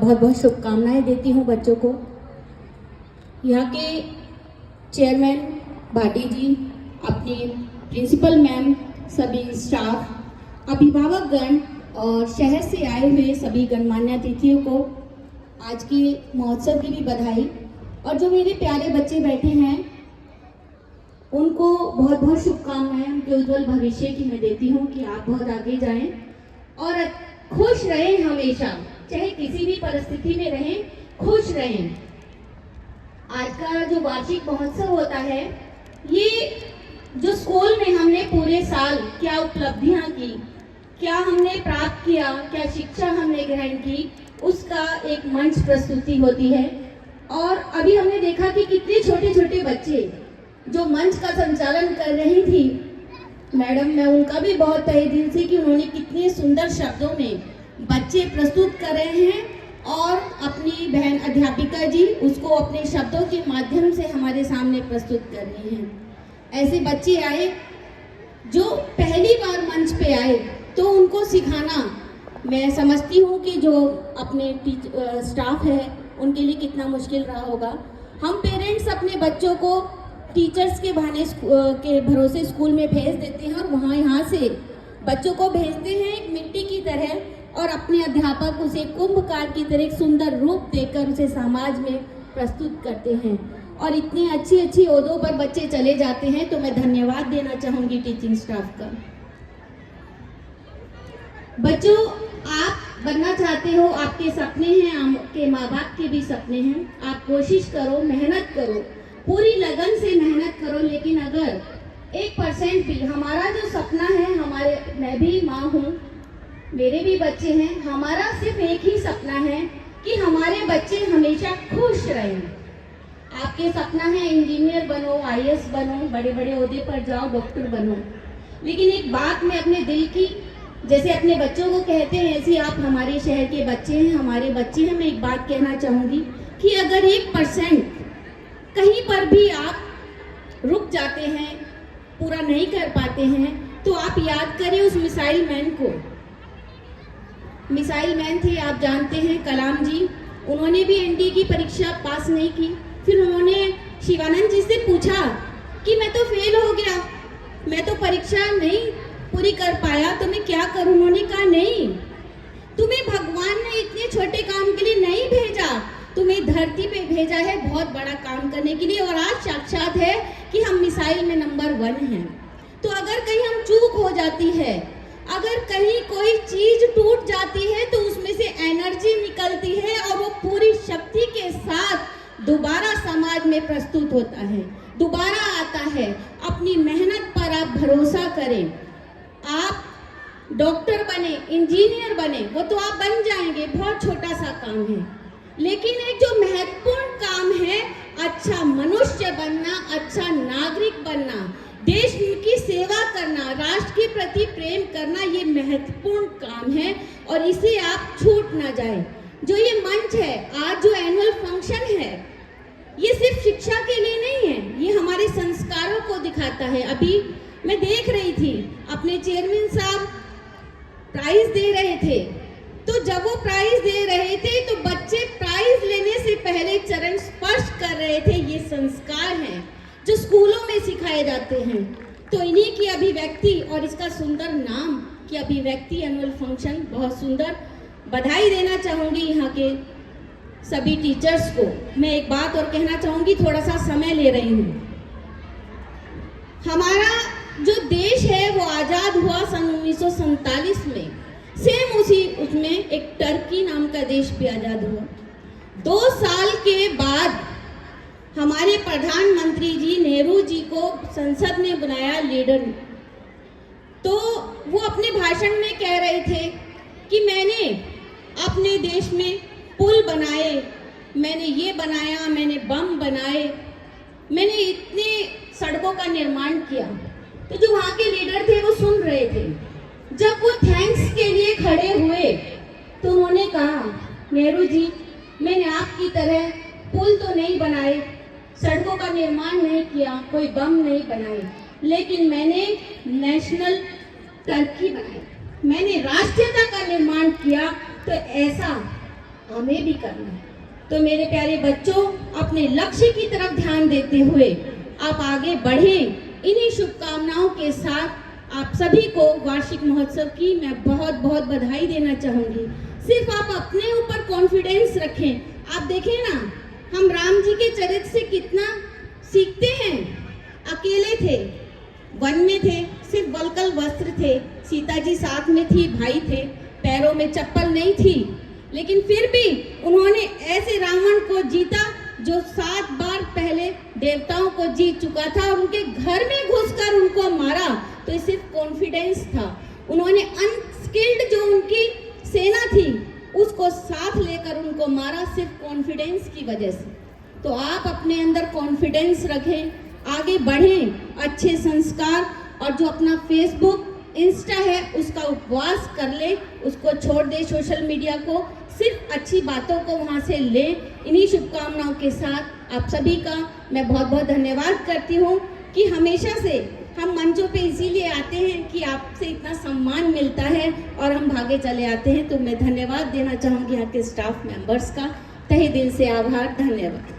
बहुत बहुत शुभकामनाएं देती हूँ बच्चों को। यहाँ के चेयरमैन भाटी जी, अपनी प्रिंसिपल मैम, सभी स्टाफ, अभिभावकगण और शहर से आए हुए सभी गणमान्य अतिथियों को आज की महोत्सव की भी बधाई। और जो मेरे प्यारे बच्चे बैठे हैं उनको बहुत बहुत शुभकामनाएं उनके उज्जवल भविष्य की मैं देती हूँ कि आप बहुत आगे जाएं और खुश रहें, हमेशा चाहे किसी भी परिस्थिति में रहें, खुश रहें। आज का जो वार्षिक महोत्सव होता है, ये जो स्कूल में हमने पूरे साल क्या उपलब्धियां की, क्या हमने प्राप्त किया, क्या शिक्षा हमने ग्रहण की, उसका एक मंच प्रस्तुति होती है। और अभी हमने देखा कि कितने छोटे छोटे बच्चे जो मंच का संचालन कर रही थी मैडम, मैं उनका भी बहुत तहे दिल से कि उन्होंने कितने सुंदर शब्दों में बच्चे प्रस्तुत कर रहे हैं और अपनी बहन अध्यापिका जी उसको अपने शब्दों के माध्यम से हमारे सामने प्रस्तुत कर रही हैं। ऐसे बच्चे आए जो पहली बार मंच पे आए, तो उनको सिखाना, मैं समझती हूँ कि जो अपने स्टाफ है उनके लिए कितना मुश्किल रहा होगा। हम पेरेंट्स अपने बच्चों को टीचर्स के बहाने के भरोसे स्कूल में भेज देते हैं और वहाँ यहाँ से बच्चों को भेजते हैं एक मिट्टी की तरह, और अपने अध्यापक उसे कुंभकार की तरह एक सुंदर रूप देकर उसे समाज में प्रस्तुत करते हैं और इतनी अच्छी अच्छी ओहदों पर बच्चे चले जाते हैं। तो मैं धन्यवाद देना चाहूँगी टीचिंग स्टाफ का। बच्चों, आप बनना चाहते हो, आपके सपने हैं, आपके माँ बाप के भी सपने हैं। आप कोशिश करो, मेहनत करो, पूरी लगन से मेहनत करो। लेकिन अगर 1% भी, हमारा जो सपना है, हमारे, मैं भी माँ हूँ, मेरे भी बच्चे हैं, हमारा सिर्फ एक ही सपना है कि हमारे बच्चे हमेशा खुश रहें। आपके सपना है इंजीनियर बनो, IAS बनो, बड़े बड़े ओहदे पर जाओ, डॉक्टर बनो। लेकिन एक बात मैं अपने दिल की, जैसे अपने बच्चों को कहते हैं, ऐसे आप हमारे शहर के बच्चे हैं, हमारे बच्चे हैं। मैं एक बात कहना चाहूँगी कि अगर 1% कहीं पर भी आप रुक जाते हैं, पूरा नहीं कर पाते हैं, तो आप याद करें उस मिसाइल मैन को। मिसाइल मैन थे, आप जानते हैं, कलाम जी। उन्होंने भी NDA की परीक्षा पास नहीं की। फिर उन्होंने शिवानंद जी से पूछा कि मैं तो फेल हो गया, मैं तो परीक्षा नहीं पूरी कर पाया, तो मैं क्या करूं। उन्होंने कहा, नहीं, तुम्हें भगवान ने इतने छोटे काम के लिए नहीं भेजा, तुम्हें धरती पे भेजा है बहुत बड़ा काम करने के लिए। और आज साक्षात है कि हम मिसाइल में नंबर 1 हैं। तो अगर कहीं हम चूक हो जाती है, अगर कहीं कोई चीज टूट जाती है, तो उसमें से एनर्जी निकलती है और वो पूरी शक्ति के साथ दोबारा समाज में प्रस्तुत होता है, दोबारा आता है। अपनी मेहनत पर आप भरोसा करें। आप डॉक्टर बने, इंजीनियर बने, वो तो आप बन जाएंगे, बहुत छोटा सा काम है। लेकिन एक जो महत्वपूर्ण काम है, अच्छा मनुष्य बनना, अच्छा नागरिक बनना, देश की सेवा करना, राष्ट्र के प्रति प्रेम करना, ये महत्वपूर्ण काम है और इसे आप छूट ना जाए। जो ये मंच है, आज जो एनुअल फंक्शन है, ये सिर्फ शिक्षा के लिए नहीं है, ये हमारे संस्कारों को दिखाता है। अभी मैं देख रही थी, अपने चेयरमैन साहब प्राइज दे रहे थे, तो जब वो प्राइज दे रहे थे तो बच्चे प्राइज लेने से पहले चरण स्पर्श कर रहे थे। ये संस्कार हैं जो स्कूलों में सिखाए जाते हैं। तो इन्हीं की अभिव्यक्ति और इसका सुंदर नाम की अभिव्यक्ति एनुअल फंक्शन, बहुत सुंदर। बधाई देना चाहूँगी यहाँ के सभी टीचर्स को। मैं एक बात और कहना चाहूँगी, थोड़ा सा समय ले रही हूँ। हमारा जो देश है वो आज़ाद हुआ सन 1947 में। सेम उसमें एक टर्की नाम का देश भी आज़ाद हुआ। 2 साल के बाद हमारे प्रधानमंत्री जी नेहरू जी को संसद ने बुलाया लीडर। तो वो अपने भाषण में कह रहे थे कि मैंने अपने देश में पुल बनाए, मैंने ये बनाया, मैंने बम बनाए, मैंने इतने सड़कों का निर्माण किया। तो जो वहाँ के लीडर थे वो सुन रहे थे। जब वो थैंक्स के लिए खड़े हुए तो उन्होंने कहा, नेहरू जी, मैंने आपकी तरह पुल तो नहीं बनाए, सड़कों का निर्माण नहीं किया, कोई बम नहीं बनाए, लेकिन मैंने नेशनल टर्की बनाई, मैंने राष्ट्रीयता का निर्माण किया। तो ऐसा हमें भी करना है। तो मेरे प्यारे बच्चों, अपने लक्ष्य की तरफ ध्यान देते हुए आप आगे बढ़ें। इन्हीं शुभकामनाओं के साथ आप सभी को वार्षिक महोत्सव की मैं बहुत बहुत बधाई देना चाहूँगी। सिर्फ आप अपने ऊपर कॉन्फिडेंस रखें। आप देखें ना, हम राम जी के चरित्र से कितना सीखते हैं। अकेले थे, वन में थे, सिर्फ वलकल वस्त्र थे, सीता जी साथ में थी, भाई थे, पैरों में चप्पल नहीं थी, लेकिन फिर भी उन्होंने ऐसे रावण को जीता जो 7 बार पहले देवताओं को जीत चुका था और उनके घर में घुसकर उनको मारा। तो ये सिर्फ कॉन्फिडेंस था। उन्होंने अनस्किल्ड जो उनकी सेना थी उसको साथ लेकर उनको मारा, सिर्फ कॉन्फिडेंस की वजह से। तो आप अपने अंदर कॉन्फिडेंस रखें, आगे बढ़ें, अच्छे संस्कार, और जो अपना फेसबुक इंस्टा है उसका उपवास कर ले, उसको छोड़ दे, सोशल मीडिया को, सिर्फ अच्छी बातों को वहाँ से ले। इन्हीं शुभकामनाओं के साथ आप सभी का मैं बहुत बहुत धन्यवाद करती हूँ कि हमेशा से हम मंचों पे इसीलिए आते हैं कि आपसे इतना सम्मान मिलता है और हम भागे चले आते हैं। तो मैं धन्यवाद देना चाहूँगी यहाँ के स्टाफ मेंबर्स का, तहे दिल से आभार, धन्यवाद।